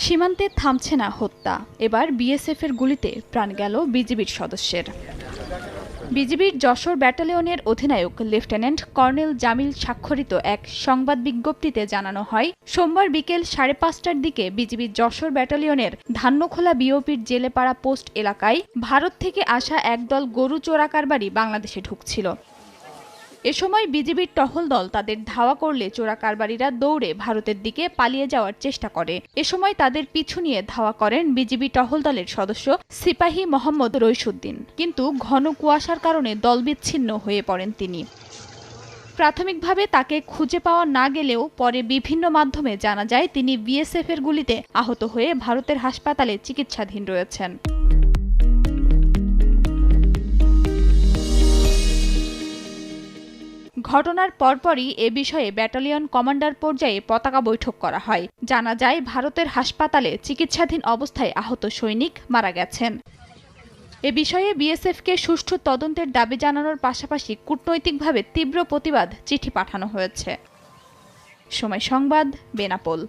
সীমান্তে থামছে না হত্যা, এবার বিএসএফের গুলিতে প্রাণ গেল বিজিবির সদস্যের। বিজিবির যশোর ব্যাটালিয়নের অধিনায়ক লেফটেন্যান্ট কর্নেল জামিল স্বাক্ষরিত এক সংবাদ বিজ্ঞপ্তিতে জানানো হয়, সোমবার বিকেল 5:30টার দিকে বিজিবির যশোর ব্যাটালিয়নের ধান্যখোলা বিওপির জেলেপাড়া পোস্ট এলাকায় ভারত থেকে আসা একদল গরু চোরাকারবারি বাংলাদেশে ঢুকছিল। এ সময় বিজিবির টহল দল তাদের ধাওয়া করলে চোরাকারবারিরা দৌড়ে ভারতের দিকে পালিয়ে যাওয়ার চেষ্টা করে। এ সময় তাদের পিছু নিয়ে ধাওয়া করেন বিজিবি টহল দলের সদস্য সিপাহী মোহাম্মদ রইসুদ্দিন, কিন্তু ঘন কুয়াশার কারণে দলবিচ্ছিন্ন হয়ে পড়েন তিনি। প্রাথমিকভাবে তাকে খুঁজে পাওয়া না গেলেও পরে বিভিন্ন মাধ্যমে জানা যায় তিনি বিএসএফের গুলিতে আহত হয়ে ভারতের হাসপাতালে চিকিৎসাধীন রয়েছেন। ঘটনার পরপরই এ বিষয়ে ব্যাটালিয়ন কমান্ডার পর্যায়ে পতাকা বৈঠক করা হয়। জানা যায়, ভারতের হাসপাতালে চিকিৎসাধীন অবস্থায় আহত সৈনিক মারা গেছেন। এ বিষয়ে বিএসএফকে সুষ্ঠু তদন্তের দাবি জানানোর পাশাপাশি কূটনৈতিকভাবে তীব্র প্রতিবাদ চিঠি পাঠানো হয়েছে। সময় সংবাদ, বেনাপোল।